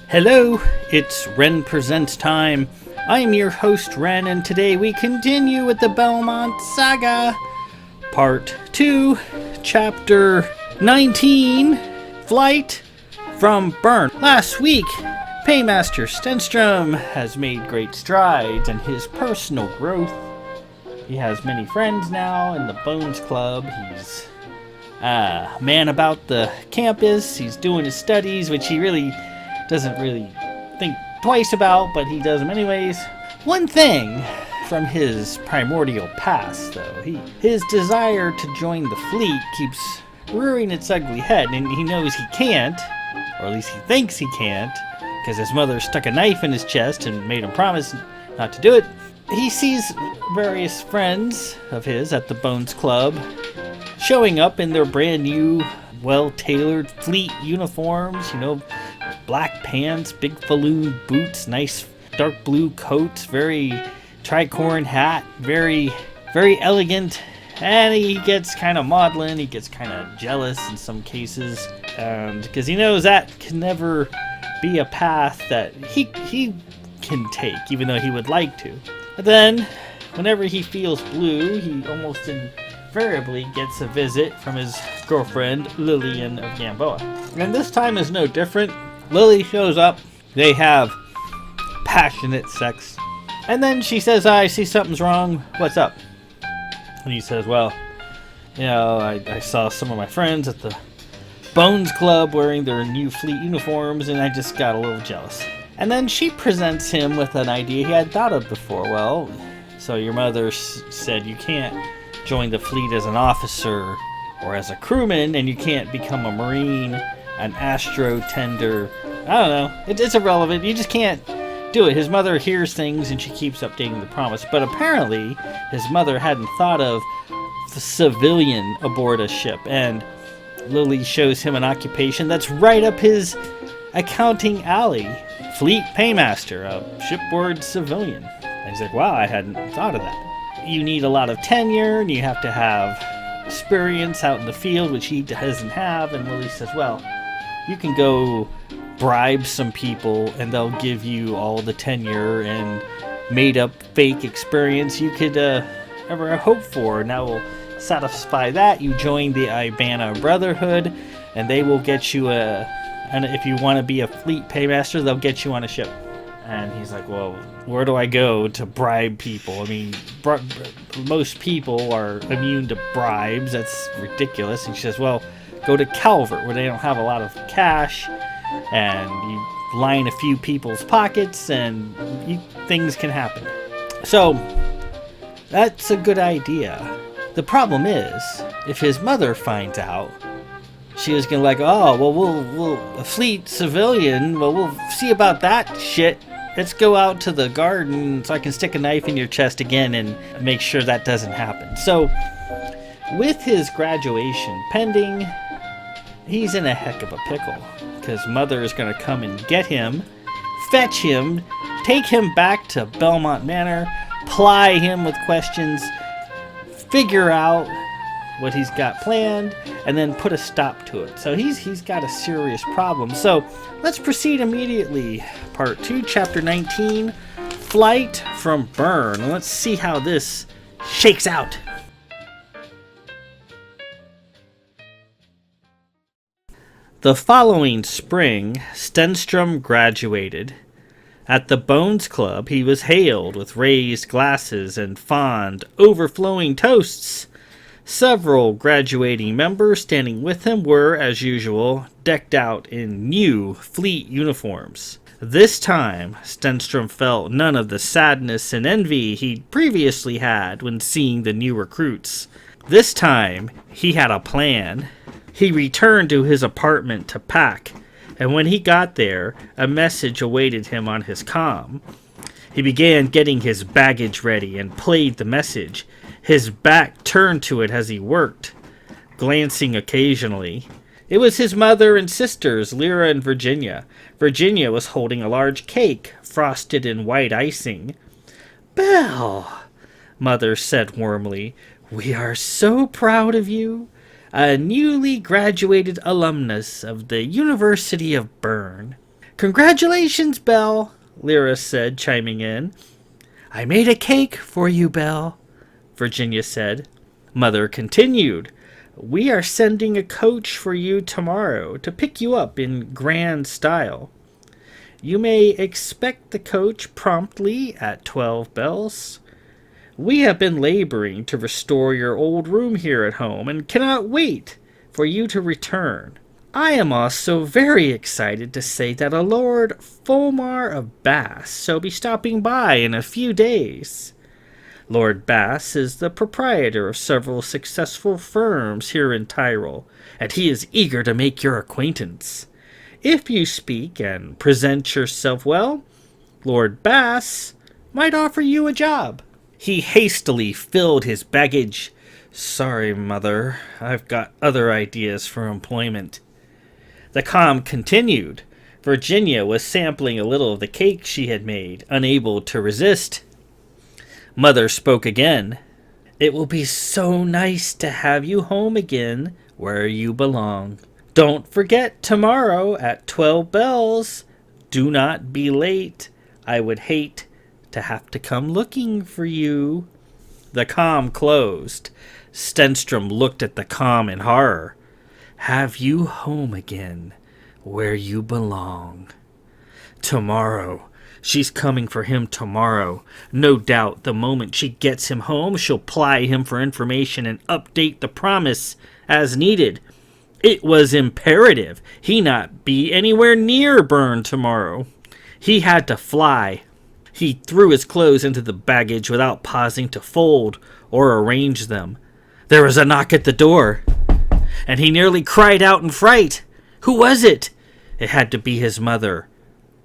Hello, it's Ren Presents time. I'm your host Ren, and today we continue with the Belmont Saga, Part 2, Chapter 19, Flight from Bern. Last week, Paymaster Stenstrom has made great strides in his personal growth. He has many friends now in the Bones Club. He's a man about the campus. He's doing his studies, which he really doesn't really think twice about, but he does them anyways. One thing from his primordial past, though, his desire to join the fleet keeps rearing its ugly head, and he knows he can't, or at least he thinks he can't, because his mother stuck a knife in his chest and made him promise not to do it. He sees various friends of his at the Bones Club showing up in their brand new, well-tailored fleet uniforms, black pants, big falloon boots, nice dark blue coats, very tricorn hat, very, very elegant. And he gets kind of maudlin, he gets kind of jealous in some cases, because he knows that can never be a path that he can take, even though he would like to. But then, whenever he feels blue, he almost invariably gets a visit from his girlfriend, Lillian of Gamboa. And this time is no different. Lily shows up, they have passionate sex, and then she says, I see something's wrong, what's up? And he says, well, I saw some of my friends at the Bones Club wearing their new fleet uniforms, and I just got a little jealous. And then she presents him with an idea he hadn't thought of before. Well, so your mother said you can't join the fleet as an officer or as a crewman, and you can't become a marine, an astro tender. I don't know. It's irrelevant. You just can't do it. His mother hears things and she keeps updating the promise. But apparently, his mother hadn't thought of the civilian aboard a ship. And Lily shows him an occupation that's right up his accounting alley. Fleet paymaster, a shipboard civilian. And he's like, wow, I hadn't thought of that. You need a lot of tenure and you have to have experience out in the field, which he doesn't have. And Lily says, well, you can go bribe some people and they'll give you all the tenure and made up fake experience you could ever hope for. Now we'll satisfy that. You join the Ibana Brotherhood and they will get you and if you want to be a fleet paymaster, they'll get you on a ship. And he's like, well, where do I go to bribe people? I mean, most people are immune to bribes. That's ridiculous. And she says, well, go to Calvert, where they don't have a lot of cash, and you line a few people's pockets, and things can happen. So, that's a good idea. The problem is, if his mother finds out, she was gonna we'll a fleet civilian, we'll see about that shit. Let's go out to the garden so I can stick a knife in your chest again and make sure that doesn't happen. So, with his graduation pending, he's in a heck of a pickle, because mother is going to come and get him, fetch him, take him back to Belmont Manor, ply him with questions, figure out what he's got planned, and then put a stop to it. So he's got a serious problem. So let's proceed immediately. Part 2, Chapter 19, Flight from Bern. Let's see how this shakes out. The following spring, Stenstrom graduated. At the Bones Club, he was hailed with raised glasses and fond, overflowing toasts. Several graduating members standing with him were, as usual, decked out in new fleet uniforms. This time, Stenstrom felt none of the sadness and envy he'd previously had when seeing the new recruits. This time, he had a plan. He returned to his apartment to pack, and when he got there, a message awaited him on his comm. He began getting his baggage ready and played the message, his back turned to it as he worked, glancing occasionally. It was his mother and sisters, Lyra and Virginia. Virginia was holding a large cake, frosted in white icing. "Belle," Mother said warmly, We are so proud of you, a newly graduated alumnus of the University of Bern. Congratulations, Belle, Lyra said, chiming in. I made a cake for you, Belle, Virginia said. Mother continued. We are sending a coach for you tomorrow to pick you up in grand style. You may expect the coach promptly at 12 bells. We have been laboring to restore your old room here at home and cannot wait for you to return. I am also very excited to say that a Lord Fulmar of Bass shall be stopping by in a few days. Lord Bass is the proprietor of several successful firms here in Tyrol, and he is eager to make your acquaintance. If you speak and present yourself well, Lord Bass might offer you a job. He hastily filled his baggage. Sorry, Mother, I've got other ideas for employment. The calm continued. Virginia was sampling a little of the cake she had made, unable to resist. Mother spoke again. It will be so nice to have you home again where you belong. Don't forget tomorrow at 12 bells. Do not be late. I would hate to have to come looking for you. The comm closed. Stenstrom looked at the comm in horror. Have you home again where you belong. Tomorrow. She's coming for him tomorrow. No doubt the moment she gets him home, she'll ply him for information and update the promise as needed. It was imperative he not be anywhere near Bern tomorrow. He had to fly. He threw his clothes into the baggage without pausing to fold or arrange them. There was a knock at the door, and he nearly cried out in fright. Who was it? It had to be his mother,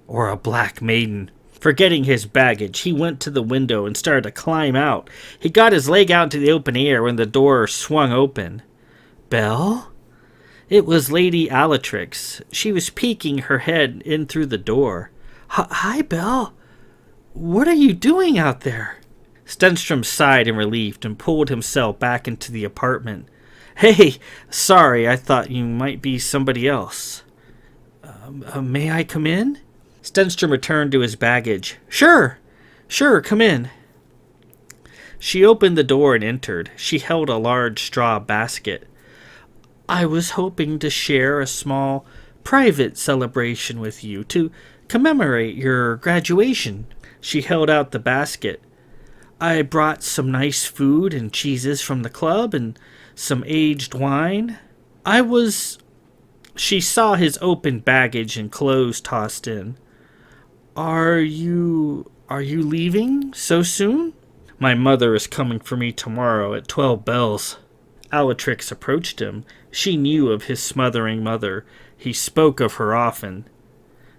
or a black maiden. Forgetting his baggage, he went to the window and started to climb out. He got his leg out into the open air when the door swung open. Belle? It was Lady Alatrix. She was peeking her head in through the door. Hi, Belle. What are you doing out there? Stenstrom sighed in relief and pulled himself back into the apartment. Hey, sorry, I thought you might be somebody else. May I come in? Stenstrom returned to his baggage. Sure, come in. She opened the door and entered. She held a large straw basket. I was hoping to share a small, private celebration with you to commemorate your graduation. She held out the basket. I brought some nice food and cheeses from the club and some aged wine. She saw his open baggage and clothes tossed in. Are you leaving so soon? My mother is coming for me tomorrow at 12 bells. Alatrix approached him. She knew of his smothering mother. He spoke of her often.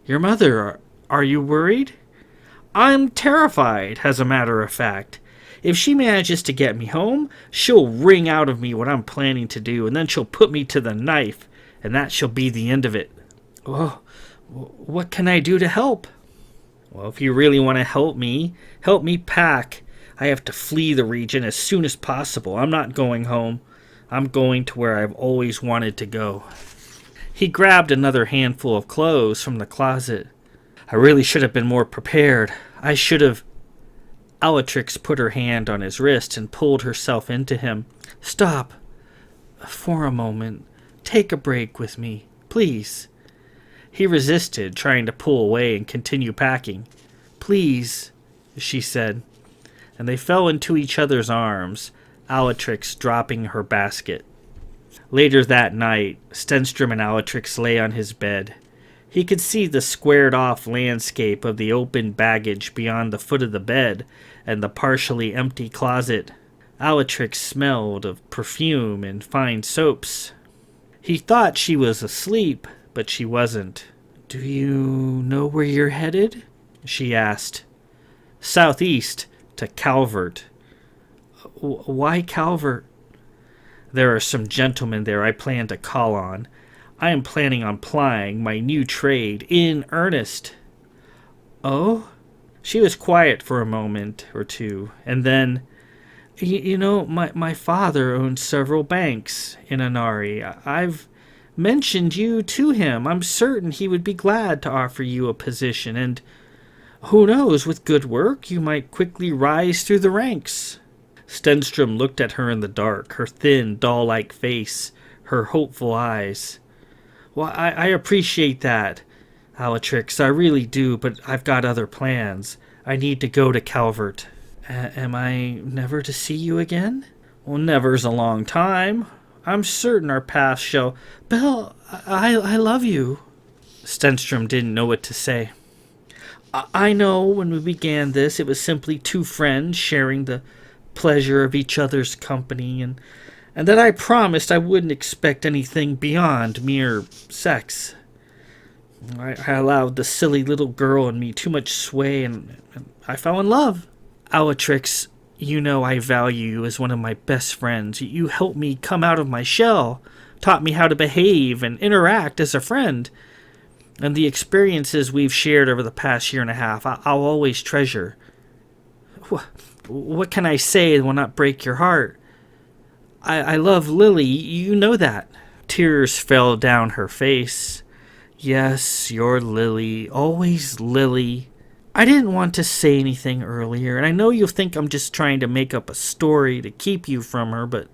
Your mother, are you worried? I'm terrified, as a matter of fact. If she manages to get me home, she'll wring out of me what I'm planning to do, and then she'll put me to the knife, and that shall be the end of it. Well, what can I do to help? Well, if you really want to help me pack. I have to flee the region as soon as possible. I'm not going home. I'm going to where I've always wanted to go. He grabbed another handful of clothes from the closet. I really should have been more prepared. I should have... Alatrix put her hand on his wrist and pulled herself into him. Stop. For a moment. Take a break with me, please. He resisted, trying to pull away and continue packing. Please, she said. And they fell into each other's arms, Alatrix dropping her basket. Later that night, Stenstrom and Alatrix lay on his bed. He could see the squared-off landscape of the open baggage beyond the foot of the bed and the partially empty closet. Alatrix smelled of perfume and fine soaps. He thought she was asleep, but she wasn't. Do you know where you're headed? She asked. Southeast, to Calvert. Why Calvert? There are some gentlemen there I plan to call on. I am planning on plying my new trade in earnest. Oh? She was quiet for a moment or two, and then, My father owns several banks in Anari. I've mentioned you to him. I'm certain he would be glad to offer you a position, and who knows, with good work, you might quickly rise through the ranks. Stenstrom looked at her in the dark, her thin, doll-like face, her hopeful eyes. Well, I appreciate that, Alatrix, I really do, but I've got other plans. I need to go to Calvert. Am I never to see you again? Well, never's a long time. I'm certain our paths shall... Belle, I love you. Stenstrom didn't know what to say. I know when we began this, it was simply two friends sharing the pleasure of each other's company, and that I promised I wouldn't expect anything beyond mere sex. I allowed the silly little girl in me too much sway, and I fell in love. Alatrix, you know I value you as one of my best friends. You helped me come out of my shell, taught me how to behave and interact as a friend. And the experiences we've shared over the past year and a half, I'll always treasure. What can I say that will not break your heart? I love Lily, you know that. Tears fell down her face. Yes, you're Lily, always Lily. I didn't want to say anything earlier, and I know you'll think I'm just trying to make up a story to keep you from her, but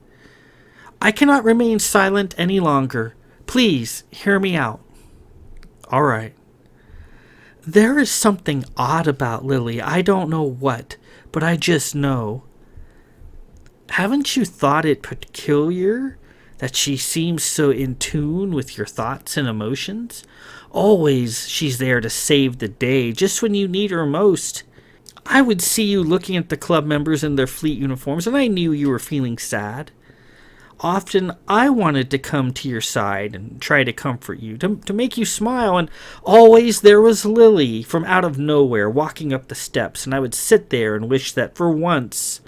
I cannot remain silent any longer. Please, hear me out. All right. There is something odd about Lily. I don't know what, but I just know. Haven't you thought it peculiar that she seems so in tune with your thoughts and emotions? Always she's there to save the day, just when you need her most. I would see you looking at the club members in their fleet uniforms, and I knew you were feeling sad. Often I wanted to come to your side and try to comfort you, to make you smile, and always there was Lily from out of nowhere walking up the steps, and I would sit there and wish that for once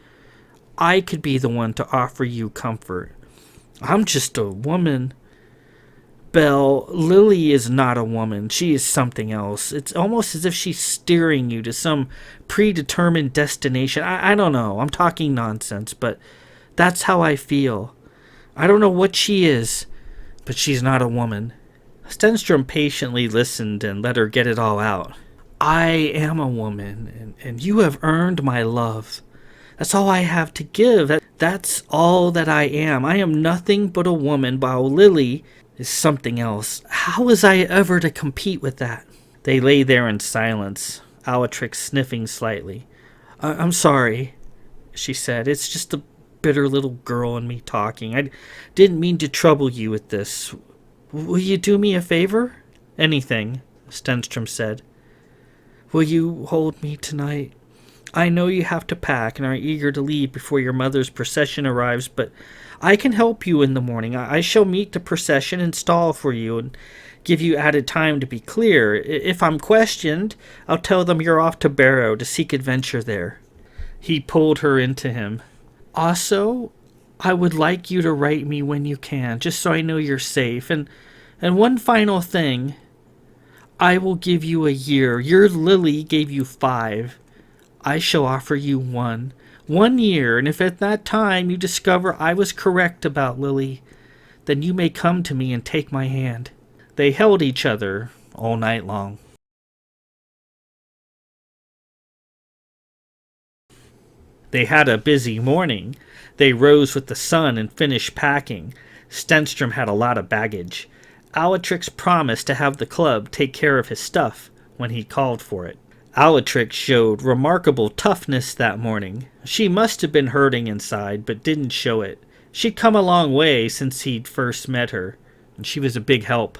I could be the one to offer you comfort. I'm just a woman. Belle, Lily is not a woman. She is something else. It's almost as if she's steering you to some predetermined destination. I don't know. I'm talking nonsense, but that's how I feel. I don't know what she is, but she's not a woman. Stenstrom patiently listened and let her get it all out. I am a woman, and you have earned my love. That's all I have to give. That's all that I am. I am nothing but a woman, while Lily is something else. How was I ever to compete with that? They lay there in silence, Alatrix sniffing slightly. I'm sorry, she said. It's just the bitter little girl in me talking. I didn't mean to trouble you with this. Will you do me a favor? Anything, Stenstrom said. Will you hold me tonight? I know you have to pack and are eager to leave before your mother's procession arrives, but I can help you in the morning. I shall meet the procession and stall for you and give you added time to be clear. If I'm questioned, I'll tell them you're off to Barrow to seek adventure there. He pulled her into him. Also, I would like you to write me when you can, just so I know you're safe. And one final thing. I will give you a year. Your Lily gave you 5. I shall offer you 1. 1 year, and if at that time you discover I was correct about Lily, then you may come to me and take my hand. They held each other all night long. They had a busy morning. They rose with the sun and finished packing. Stenstrom had a lot of baggage. Alatrix promised to have the club take care of his stuff when he called for it. Alatrix showed remarkable toughness that morning. She must have been hurting inside, but didn't show it. She'd come a long way since he'd first met her, and she was a big help.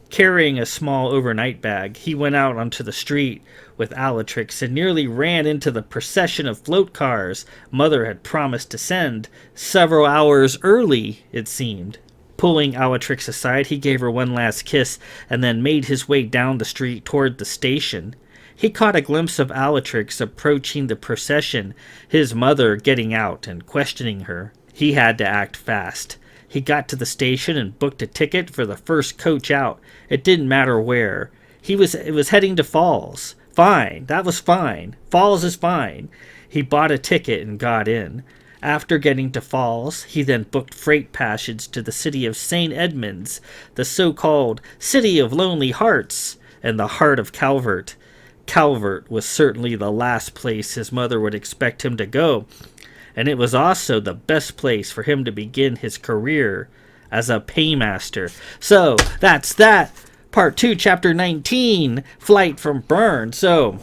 Carrying a small overnight bag, he went out onto the street with Alatrix and nearly ran into the procession of float cars Mother had promised to send, several hours early, it seemed. Pulling Alatrix aside, he gave her one last kiss and then made his way down the street toward the station. He caught a glimpse of Alatrix approaching the procession, his mother getting out and questioning her. He had to act fast. He got to the station and booked a ticket for the first coach out. It didn't matter where. It was heading to Falls. Fine, that was fine. Falls is fine. He bought a ticket and got in. After getting to Falls, he then booked freight passage to the city of St. Edmunds, the so-called City of Lonely Hearts, and the heart of Calvert. Calvert was certainly the last place his mother would expect him to go, and it was also the best place for him to begin his career as a paymaster. So, that's that. Part 2, Chapter 19, Flight from Bern. So,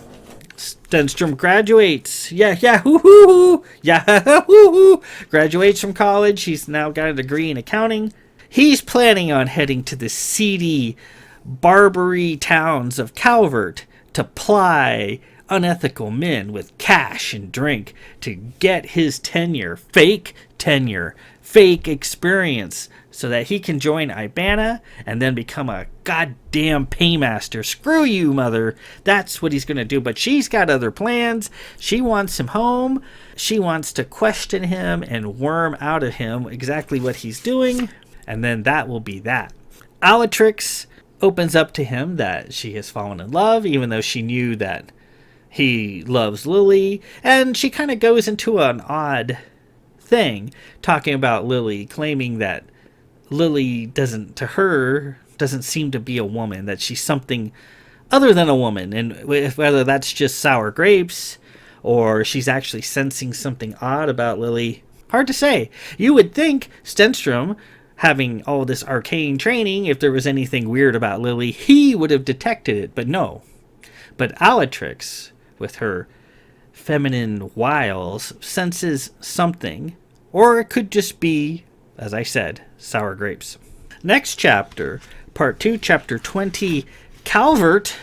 Stenstrom graduates. Hoo-hoo-hoo. Hoo-hoo. Graduates from college. He's now got a degree in accounting. He's planning on heading to the seedy Barbary towns of Calvert to ply unethical men with cash and drink to get his tenure, fake experience, so that he can join Ibana and then become a goddamn paymaster. Screw you, mother. That's what he's going to do. But she's got other plans. She wants him home. She wants to question him and worm out of him exactly what he's doing. And then that will be that. Alatrix opens up to him that she has fallen in love, even though she knew that he loves Lily. And she kind of goes into an odd thing, talking about Lily, claiming that Lily doesn't seem to be a woman, that she's something other than a woman, and whether that's just sour grapes or she's actually sensing something odd about Lily, hard to say. You would think Stenstrom, having all this arcane training, if there was anything weird about Lily, he would have detected it, but no. But Alatrix, with her feminine wiles, senses something, or it could just be, as I said, sour grapes. Next chapter, Part 2, Chapter 20, Calvert.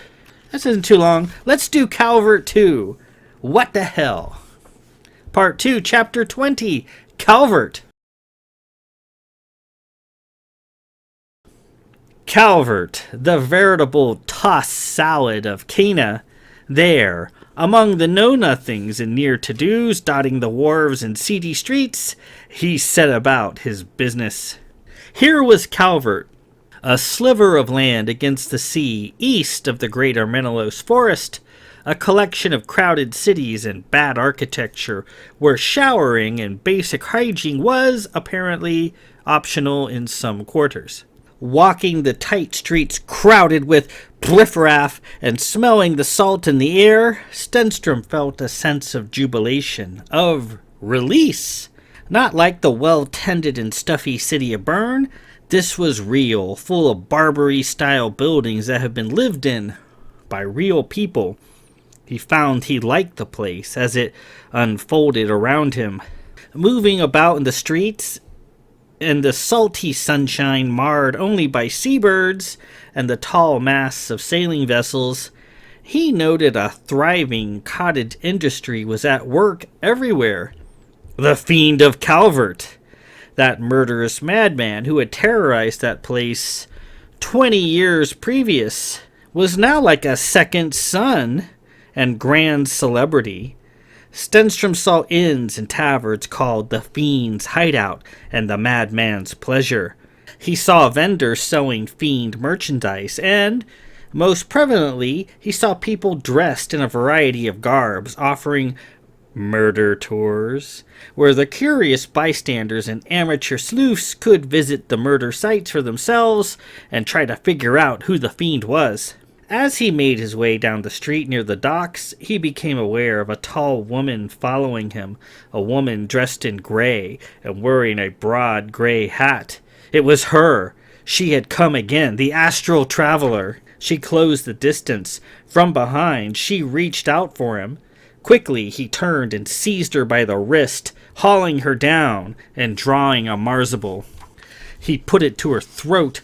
This isn't too long. Let's do Calvert 2. What the hell? Part 2, Chapter 20, Calvert. Calvert, the veritable tossed salad of Cana, there, among the know-nothings and near-to-dos dotting the wharves and seedy streets, he set about his business. Here was Calvert, a sliver of land against the sea east of the great Armenelos forest, a collection of crowded cities and bad architecture where showering and basic hygiene was, apparently, optional in some quarters. Walking the tight streets crowded with riffraff and smelling the salt in the air, Stenstrom felt a sense of jubilation, of release. Not like the well-tended and stuffy city of Bern. This was real, full of Barbary-style buildings that have been lived in by real people. He found he liked the place as it unfolded around him. Moving about in the streets, in the salty sunshine marred only by seabirds and the tall masts of sailing vessels, he noted a thriving cottage industry was at work everywhere. The fiend of Calvert, that murderous madman who had terrorized that place 20 years previous, was now like a second son and grand celebrity. Stenstrom saw inns and taverns called the Fiend's Hideout and the Madman's Pleasure. He saw vendors selling fiend merchandise, and, most prevalently, he saw people dressed in a variety of garbs offering murder tours, where the curious bystanders and amateur sleuths could visit the murder sites for themselves and try to figure out who the fiend was. As he made his way down the street near the docks, he became aware of a tall woman following him, a woman dressed in gray and wearing a broad gray hat. It was her. She had come again, the astral traveler. She closed the distance. From behind, she reached out for him. Quickly, he turned and seized her by the wrist, hauling her down and drawing a marzible. He put it to her throat.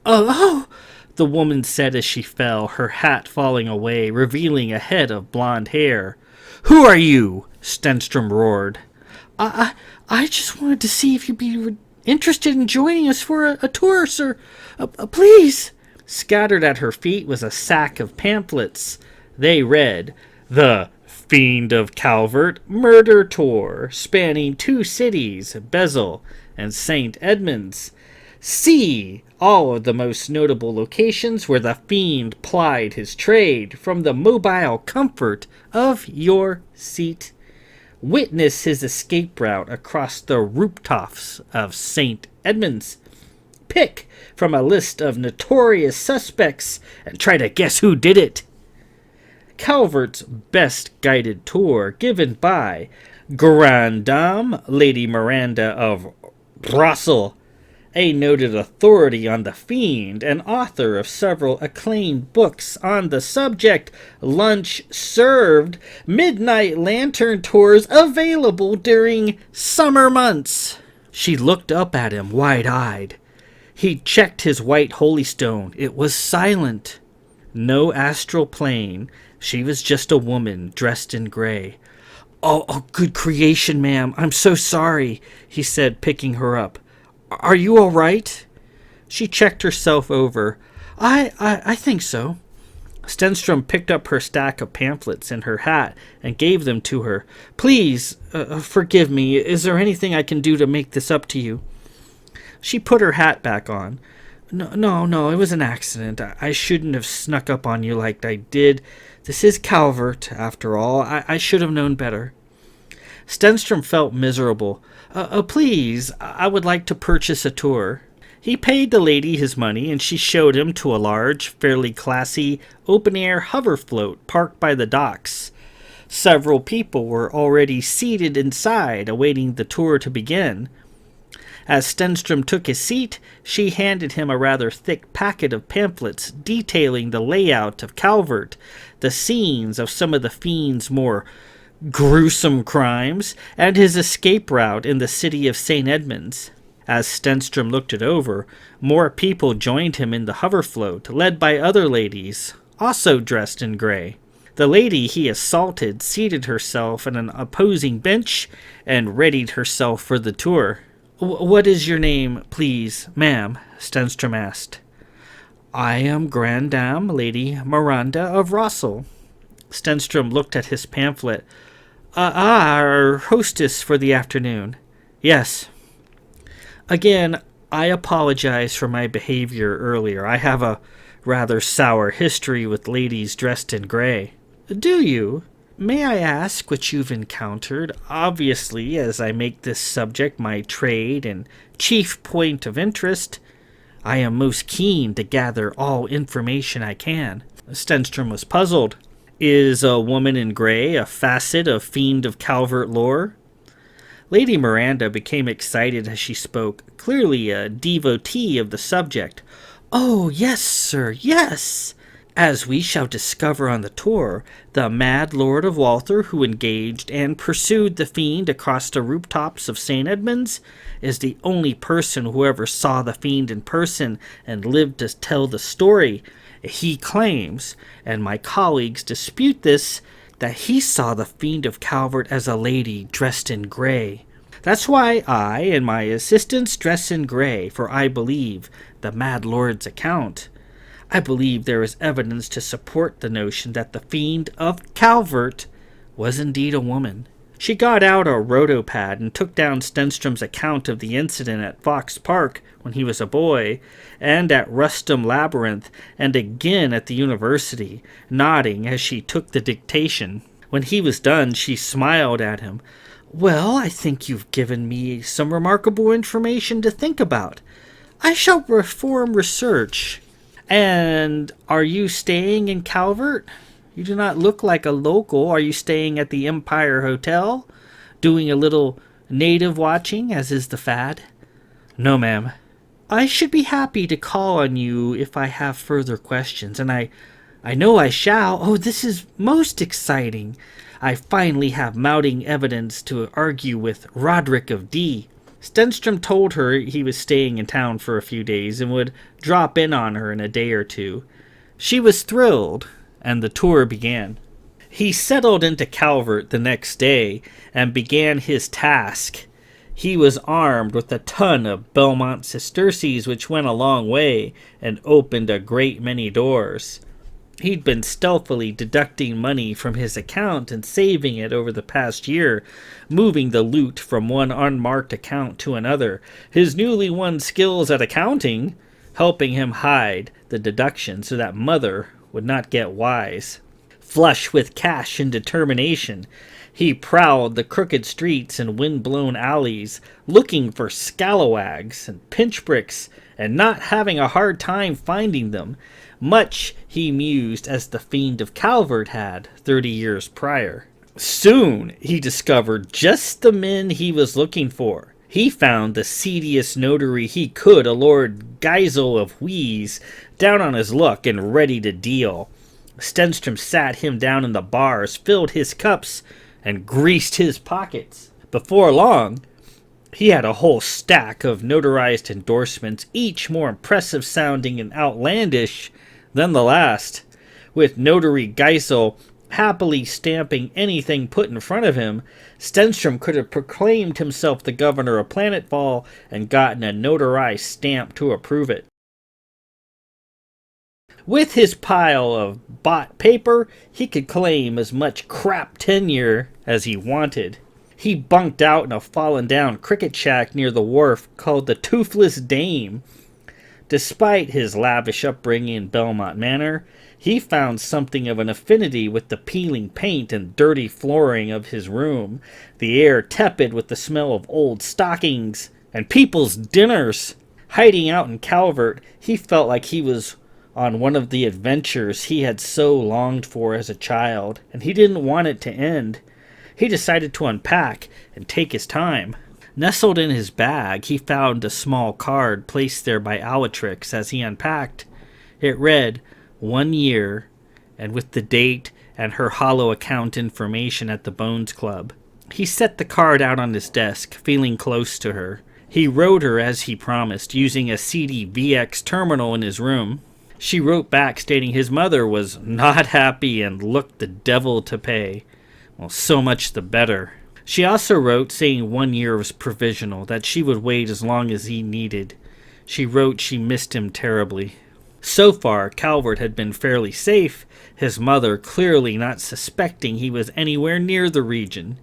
"Oh!" the woman said as she fell, her hat falling away, revealing a head of blonde hair. "Who are you?" Stenstrom roared. I just wanted to see if you'd be interested in joining us for a tour, sir. Please." Scattered at her feet was a sack of pamphlets. They read, "The Fiend of Calvert Murder Tour, spanning 2 cities, Bezel and St. Edmunds. See all of the most notable locations where the Fiend plied his trade from the mobile comfort of your seat." witness his escape route across the rooftops of St. Edmunds. Pick from a list of notorious suspects and try to guess who did it. Calvert's best guided tour given by Grande Dame Lady Miranda of Russell, a noted authority on the fiend and author of several acclaimed books on the subject. Lunch served. Midnight lantern tours available during summer months. She looked up at him wide-eyed. He checked his white holystone. It was silent. No astral plane. She was just a woman dressed in gray. Oh, good creation, ma'am. I'm so sorry, he said, picking her up. Are you all right? She checked herself over. I think so. Stenstrom picked up her stack of pamphlets and her hat and gave them to her. Please, forgive me. Is there anything I can do to make this up to you? She put her hat back on. No, it was an accident. I shouldn't have snuck up on you like I did. This is Calvert, after all. I should have known better. Stenstrom felt miserable. Please, I would like to purchase a tour. He paid the lady his money, and she showed him to a large, fairly classy, open-air hover float parked by the docks. Several people were already seated inside, awaiting the tour to begin. As Stenstrom took his seat, she handed him a rather thick packet of pamphlets detailing the layout of Calvert, the scenes of some of the fiend's more gruesome crimes, and his escape route in the city of St. Edmunds. As Stenstrom looked it over, more people joined him in the hover float, led by other ladies, also dressed in gray. The lady he assaulted seated herself on an opposing bench and readied herself for the tour. What is your name, please, ma'am? Stenstrom asked. I am Grande Dame Lady Miranda of Russell. Stenstrom looked at his pamphlet. Our hostess for the afternoon. Yes. Again, I apologize for my behavior earlier. I have a rather sour history with ladies dressed in gray. Do you? May I ask what you've encountered? Obviously, as I make this subject my trade and chief point of interest, I am most keen to gather all information I can. Stenstrom was puzzled. Is a woman in gray a facet of Fiend of Calvert lore? Lady Miranda became excited as she spoke, clearly a devotee of the subject. Oh, yes, sir, yes! As we shall discover on the tour, the mad Lord of Walther who engaged and pursued the fiend across the rooftops of St. Edmunds is the only person who ever saw the fiend in person and lived to tell the story. He claims, and my colleagues dispute this, that he saw the Fiend of Calvert as a lady dressed in gray. That's why I and my assistants dress in gray, for I believe the Mad Lord's account. I believe there is evidence to support the notion that the Fiend of Calvert was indeed a woman. She got out a rotopad and took down Stenstrom's account of the incident at Fox Park when he was a boy, and at Rustum Labyrinth, and again at the university, nodding as she took the dictation. When he was done, she smiled at him. Well, I think you've given me some remarkable information to think about. I shall perform research. And are you staying in Calvert? You do not look like a local. Are you staying at the Empire Hotel, doing a little native watching, as is the fad? No, ma'am. I should be happy to call on you if I have further questions, and I know I shall. Oh, this is most exciting. I finally have mounting evidence to argue with Roderick of D. Stenstrom told her he was staying in town for a few days and would drop in on her in a day or two. She was thrilled, and the tour began. He settled into Calvert the next day and began his task. He was armed with a ton of Belmont sesterces, which went a long way and opened a great many doors. He'd been stealthily deducting money from his account and saving it over the past year, moving the loot from one unmarked account to another, his newly won skills at accounting helping him hide the deduction so that Mother would not get wise. Flush with cash and determination, He prowled the crooked streets and wind-blown alleys, looking for scalawags and pinchbricks, and not having a hard time finding them, much, he mused, as the fiend of Calvert had 30 years prior. Soon he discovered just the men he was looking for. He found the seediest notary he could, a Lord Geisel of Wheeze, down on his luck and ready to deal. Stenstrom sat him down in the bars, filled his cups, and greased his pockets. Before long, he had a whole stack of notarized endorsements, each more impressive sounding and outlandish than the last, with Notary Geisel happily stamping anything put in front of him. Stenstrom could have proclaimed himself the governor of Planetfall and gotten a notarized stamp to approve it. With his pile of bought paper, he could claim as much crap tenure as he wanted. He bunked out in a fallen-down cricket shack near the wharf called the Toothless Dame. Despite his lavish upbringing in Belmont Manor, he found something of an affinity with the peeling paint and dirty flooring of his room, the air tepid with the smell of old stockings and people's dinners. Hiding out in Calvert, he felt like he was on one of the adventures he had so longed for as a child, and he didn't want it to end. He decided to unpack and take his time. Nestled in his bag, he found a small card placed there by Alatrix as he unpacked. It read, 1 year, and with the date and her hollow account information at the Bones Club. He set the card out on his desk, feeling close to her. He wrote her as he promised, using a CD-VX terminal in his room. She wrote back stating his mother was not happy and looked the devil to pay. Well, so much the better. She also wrote saying 1 year was provisional, that she would wait as long as he needed. She wrote she missed him terribly. So far, Calvert had been fairly safe, his mother clearly not suspecting he was anywhere near the region.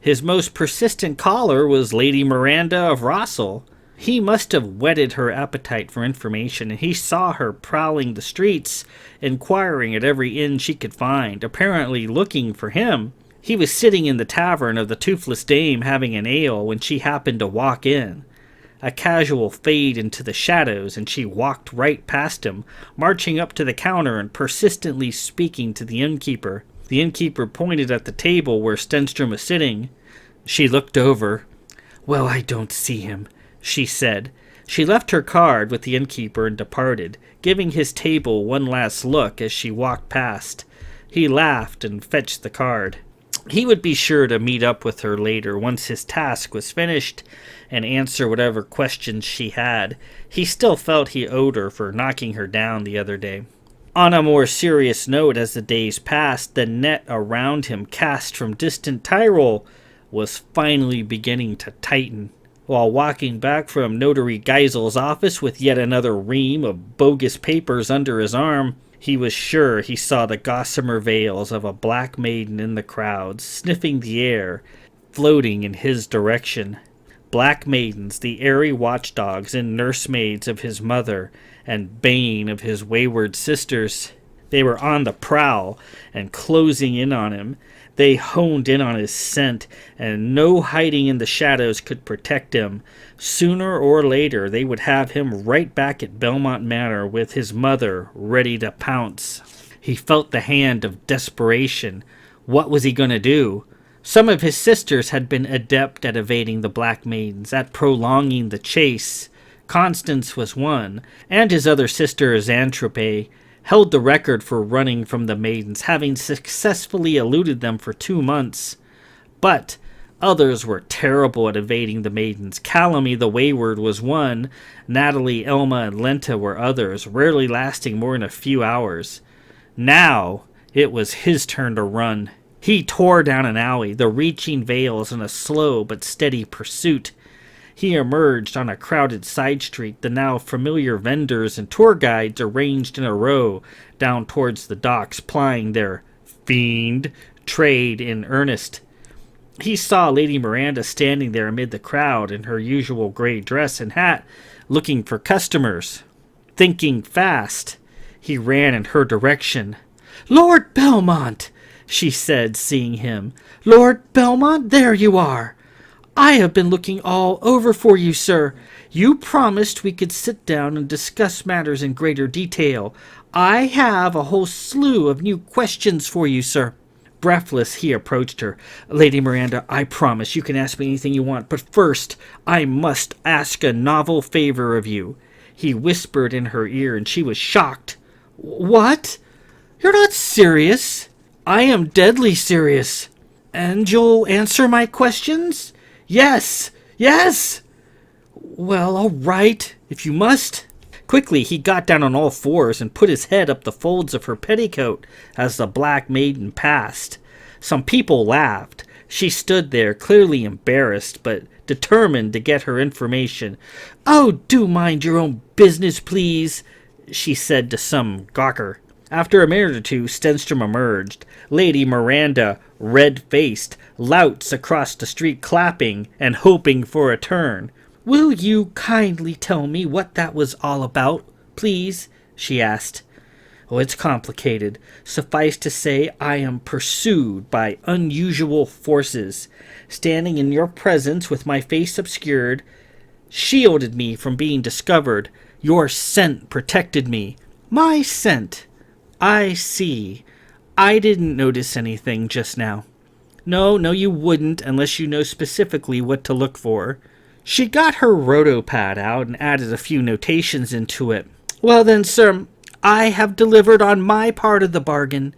His most persistent caller was Lady Miranda of Rossel. He must have whetted her appetite for information, and he saw her prowling the streets, inquiring at every inn she could find, apparently looking for him. He was sitting in the tavern of the Toothless Dame having an ale when she happened to walk in. A casual fade into the shadows, and she walked right past him, marching up to the counter and persistently speaking to the innkeeper. The innkeeper pointed at the table where Stenstrom was sitting. She looked over. "Well, I don't see him," she said. She left her card with the innkeeper and departed, giving his table one last look as she walked past. He laughed and fetched the card. He would be sure to meet up with her later once his task was finished and answer whatever questions she had. He still felt he owed her for knocking her down the other day. On a more serious note, as the days passed, the net around him cast from distant Tyrol was finally beginning to tighten. While walking back from Notary Geisel's office with yet another ream of bogus papers under his arm, he was sure he saw the gossamer veils of a black maiden in the crowds, sniffing the air, floating in his direction. Black maidens, the airy watchdogs and nursemaids of his mother, and bane of his wayward sisters. They were on the prowl and closing in on him. They honed in on his scent, and no hiding in the shadows could protect him. Sooner or later, they would have him right back at Belmont Manor with his mother ready to pounce. He felt the hand of desperation. What was he going to do? Some of his sisters had been adept at evading the Black Maidens, at prolonging the chase. Constance was one, and his other sister, Xantrope, held the record for running from the maidens, having successfully eluded them for 2 months. But others were terrible at evading the maidens. Calamy the Wayward was one. Natalie, Elma, and Lenta were others, rarely lasting more than a few hours. Now it was his turn to run. He tore down an alley, the reaching veils in a slow but steady pursuit. He emerged on a crowded side street, the now familiar vendors and tour guides arranged in a row down towards the docks, plying their fiend trade in earnest. He saw Lady Miranda standing there amid the crowd in her usual gray dress and hat, looking for customers. Thinking fast, he ran in her direction. "Lord Belmont!" she said, seeing him. "Lord Belmont, there you are. I have been looking all over for you, sir. You promised we could sit down and discuss matters in greater detail. I have a whole slew of new questions for you, sir." Breathless, he approached her. "Lady Miranda, I promise you can ask me anything you want, but first I must ask a novel favor of you." He whispered in her ear, and she was shocked. "What? You're not serious?" "I am deadly serious." "And you'll answer my questions?" "Yes, yes." "Well, all right, if you must." Quickly, he got down on all fours and put his head up the folds of her petticoat as the black maiden passed. Some people laughed. She stood there, clearly embarrassed, but determined to get her information. "Oh, do mind your own business, please," she said to some gawker. After a minute or two, Stenstrom emerged. Lady Miranda, red-faced, louts across the street clapping and hoping for a turn. "Will you kindly tell me what that was all about, please?" she asked. "Oh, it's complicated. Suffice to say, I am pursued by unusual forces. Standing in your presence with my face obscured, shielded me from being discovered. Your scent protected me." "My scent? I see. I didn't notice anything just now." No, you wouldn't unless you know specifically what to look for." She got her rotopad out and added a few notations into it. "Well then, sir, I have delivered on my part of the bargain.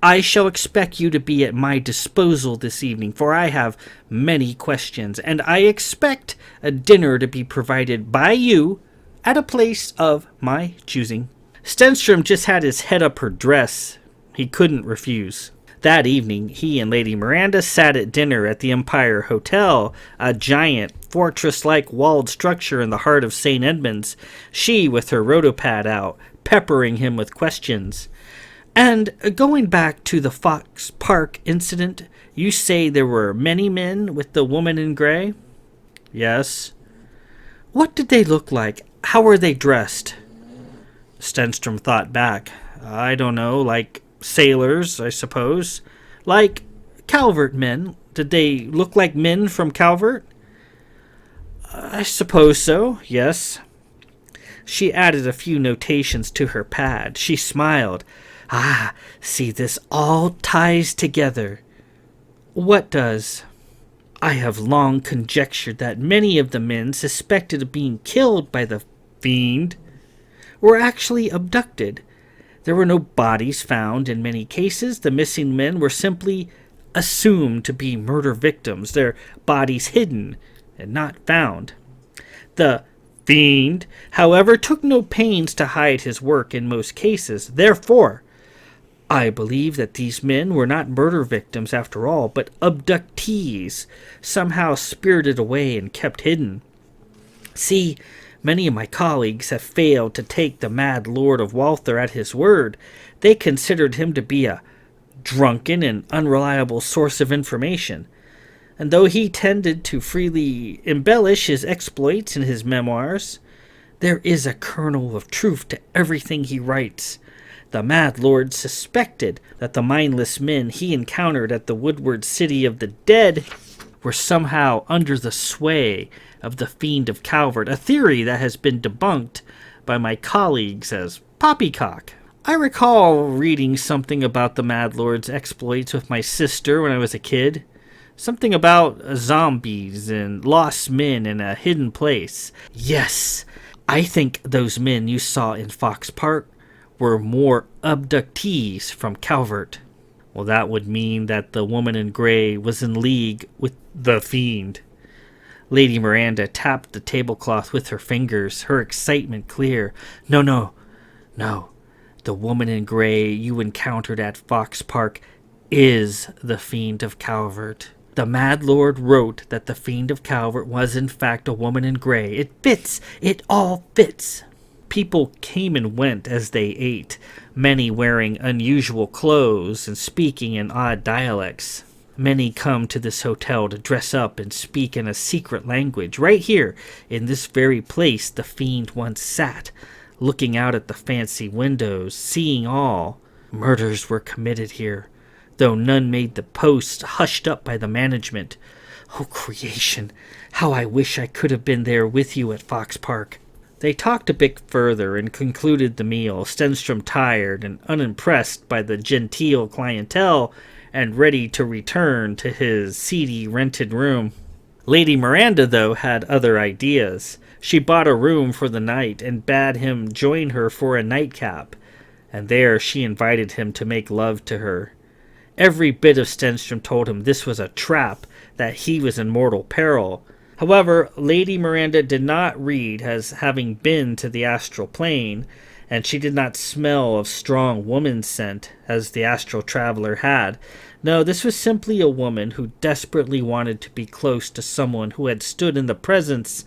I shall expect you to be at my disposal this evening, for I have many questions, and I expect a dinner to be provided by you at a place of my choosing." Stenstrom just had his head up her dress. He couldn't refuse. That evening, he and Lady Miranda sat at dinner at the Empire Hotel, a giant, fortress-like walled structure in the heart of St. Edmunds, she with her rotopad out, peppering him with questions. "And going back to the Fox Park incident, you say there were many men with the woman in gray?" "Yes." "What did they look like? How were they dressed?" Stenstrom thought back. "I don't know, like sailors, I suppose. Like Calvert men. Did they look like men from Calvert?" "I suppose so, yes." She added a few notations to her pad. She smiled. "Ah, see, this all ties together." "What does?" "I have long conjectured that many of the men suspected of being killed by the fiend were actually abducted. There were no bodies found in many cases. The missing men were simply assumed to be murder victims, their bodies hidden and not found. The fiend, however, took no pains to hide his work in most cases. Therefore, I believe that these men were not murder victims after all, but abductees, somehow spirited away and kept hidden. See, many of my colleagues have failed to take the mad Lord of Walther at his word. They considered him to be a drunken and unreliable source of information. And though he tended to freely embellish his exploits in his memoirs, there is a kernel of truth to everything he writes. The mad lord suspected that the mindless men he encountered at the Woodward City of the Dead were somehow under the sway of the fiend of Calvert, a theory that has been debunked by my colleagues as poppycock. I recall reading something about the Mad Lord's exploits with my sister when I was a kid. Something about zombies and lost men in a hidden place. Yes, I think those men you saw in Fox Park were more abductees from Calvert." Well, that would mean that the woman in gray was in league with the fiend. Lady Miranda tapped the tablecloth with her fingers, her excitement clear. No. The woman in gray you encountered at Fox Park is the fiend of Calvert. The Mad Lord wrote that the fiend of Calvert was in fact a woman in gray. It fits. It all fits. People came and went as they ate, many wearing unusual clothes and speaking in odd dialects. Many come to this hotel to dress up and speak in a secret language. Right here, in this very place, the fiend once sat, looking out at the fancy windows, seeing all. Murders were committed here. though none made the posts hushed up by the management. Oh, creation, how I wish I could have been there with you at Fox Park. They talked a bit further and concluded the meal, Stenstrom tired and unimpressed by the genteel clientele and ready to return to his seedy rented room. Lady Miranda, though, had other ideas. She bought a room for the night and bade him join her for a nightcap, and there she invited him to make love to her. Every bit of Stenstrom told him this was a trap, that he was in mortal peril. However, Lady Miranda did not read as having been to the astral plane, and she did not smell of strong woman scent as the astral traveler had. No, this was simply a woman who desperately wanted to be close to someone who had stood in the presence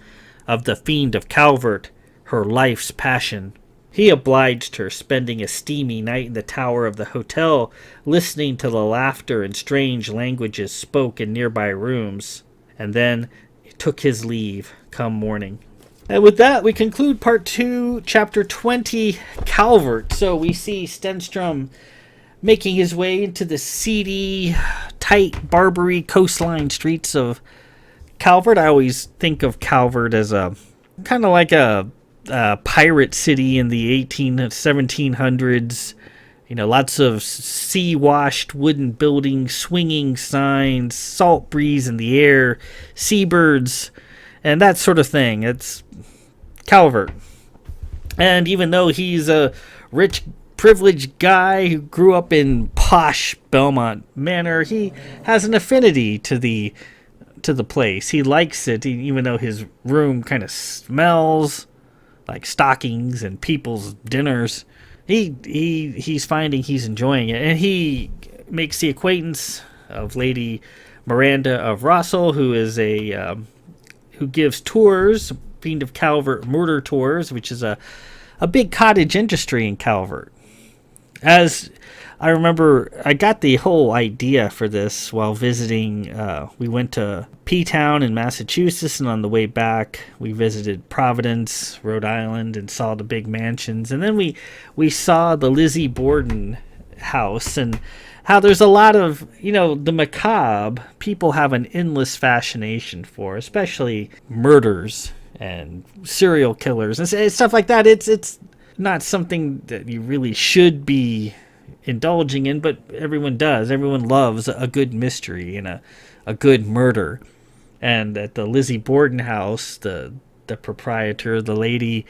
of the fiend of Calvert, her life's passion. He obliged her, spending a steamy night in the tower of the hotel, listening to the laughter and strange languages spoke in nearby rooms, and then he took his leave come morning. And with that, we conclude Part 2, Chapter 20, Calvert. So we see Stenstrom making his way into the seedy, tight, Barbary coastline streets of Calvert. I always think of Calvert as a kind of like a pirate city in the 1700s. You know, lots of sea-washed wooden buildings, swinging signs, salt breeze in the air, seabirds, and that sort of thing. It's Calvert. And even though he's a rich, privileged guy who grew up in posh Belmont Manor, he has an affinity to the place. He likes it, even though his room kind of smells like stockings and people's dinners. He's finding he's enjoying it, and he makes the acquaintance of Lady Miranda of Russell, who is who gives tours, Fiend of Calvert murder tours, which is a big cottage industry in Calvert. As I remember, I got the whole idea for this while visiting. We went to P-Town in Massachusetts, and on the way back, we visited Providence, Rhode Island, and saw the big mansions. And then we saw the Lizzie Borden house, and how there's a lot of, the macabre people have an endless fascination for, especially murders and serial killers and stuff like that. It's not something that you really should be indulging in, but everyone does. Everyone loves a good mystery and a good murder. And at the Lizzie Borden house, the proprietor, the lady,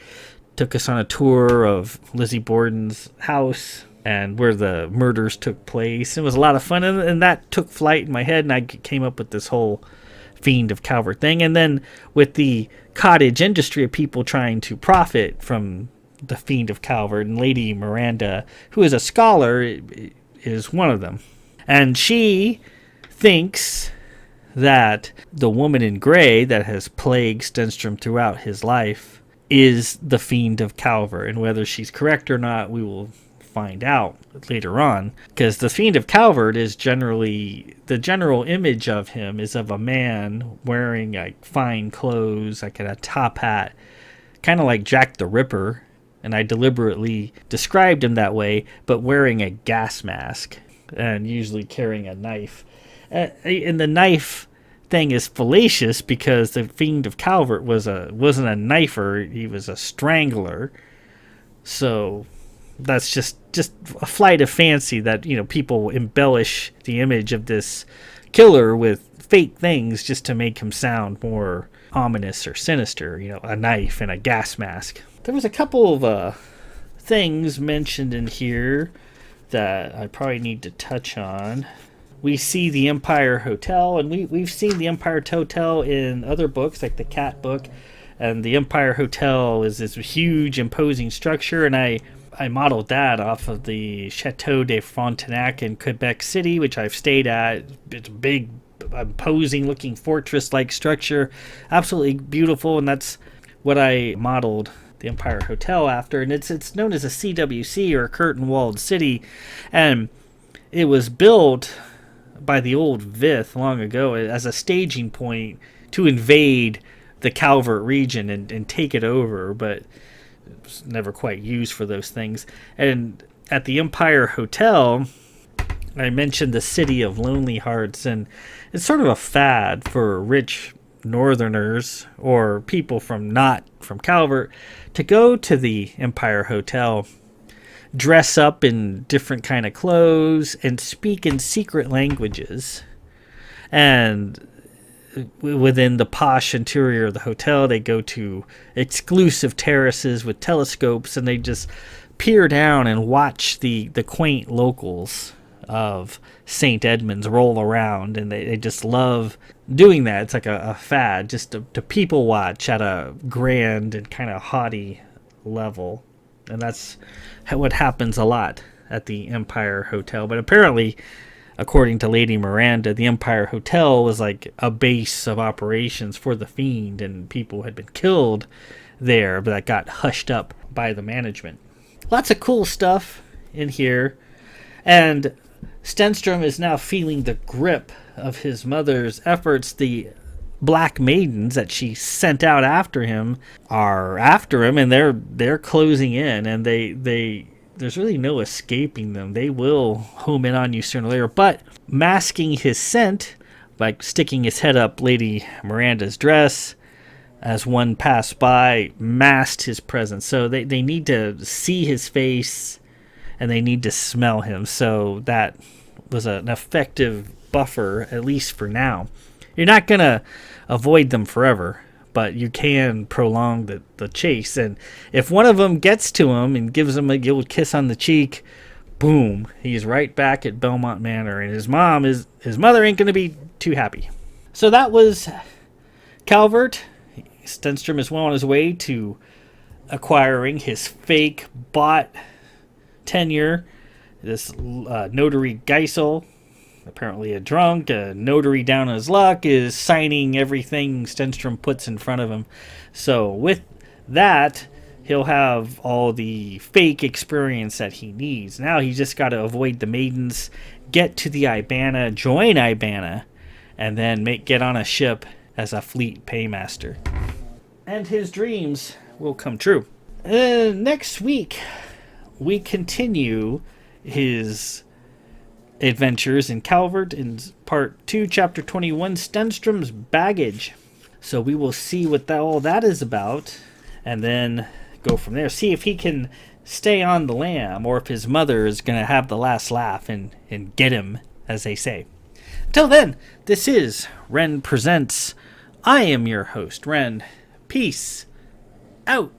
took us on a tour of Lizzie Borden's house and where the murders took place. It was a lot of fun, and that took flight in my head, and I came up with this whole Fiend of Calvert thing. And then with the cottage industry of people trying to profit from the Fiend of Calvert, and Lady Miranda, who is a scholar, is one of them. And she thinks that the woman in gray that has plagued Stenstrom throughout his life is the Fiend of Calvert. And whether she's correct or not, we will find out later on. Because the Fiend of Calvert is generally, the general image of him is of a man wearing like fine clothes, like a top hat, kind of like Jack the Ripper. And I deliberately described him that way, but wearing a gas mask and usually carrying a knife. And the knife thing is fallacious because the Fiend of Calvert wasn't a knifer, he was a strangler. So that's just a flight of fancy that, people embellish the image of this killer with fake things just to make him sound more ominous or sinister, a knife and a gas mask. There was a couple of things mentioned in here that I probably need to touch on. We see the Empire Hotel, and we've seen the Empire Hotel in other books, like the Cat book, and the Empire Hotel is this huge, imposing structure, and I modeled that off of the Chateau de Frontenac in Quebec City, which I've stayed at. It's a big, imposing-looking fortress-like structure, absolutely beautiful, and that's what I modeled the Empire Hotel after, and it's known as a CWC, or a curtain-walled city, and it was built by the old Vith long ago as a staging point to invade the Calvert region and take it over, but it was never quite used for those things. And at the Empire Hotel, I mentioned the city of Lonely Hearts, and it's sort of a fad for rich northerners or people from not from Calvert to go to the Empire Hotel, dress up in different kind of clothes, and speak in secret languages. And within the posh interior of the hotel, they go to exclusive terraces with telescopes, and they just peer down and watch the quaint locals of St. Edmunds roll around, and they just love doing that. It's like a fad, just to people watch at a grand and kind of haughty level. And that's what happens a lot at the Empire Hotel. But apparently, according to Lady Miranda, the Empire Hotel was like a base of operations for the Fiend, and people had been killed there, but that got hushed up by the management. Lots of cool stuff in here, and Stenstrom is now feeling the grip of his mother's efforts. The Black Maidens that she sent out after him are after him, and they're closing in, and they there's really no escaping them. They will home in on you sooner or later. But masking his scent by sticking his head up Lady Miranda's dress as one passed by masked his presence. So they need to see his face, and they need to smell him. So that was an effective buffer, at least for now. You're not going to avoid them forever, but you can prolong the chase. And if one of them gets to him and gives him a old kiss on the cheek, boom, he's right back at Belmont Manor, and his mother ain't going to be too happy. So that was Calvert. Stenstrom is well on his way to acquiring his fake bought tenure. This notary Geisel, apparently a drunk, a notary down on his luck, is signing everything Stenstrom puts in front of him. So with that, he'll have all the fake experience that he needs. Now he's just got to avoid the maidens, get to the Ibana, join Ibana, and then get on a ship as a fleet paymaster. And his dreams will come true. Next week, we continue his adventures in Calvert in part 2, chapter 21, Stenstrom's baggage. So we will see what all that is about, and then go from there. See if he can stay on the lam, or if his mother is going to have the last laugh and get him, as they say. Until then, this is Ren Presents. I am your host, Ren. Peace out.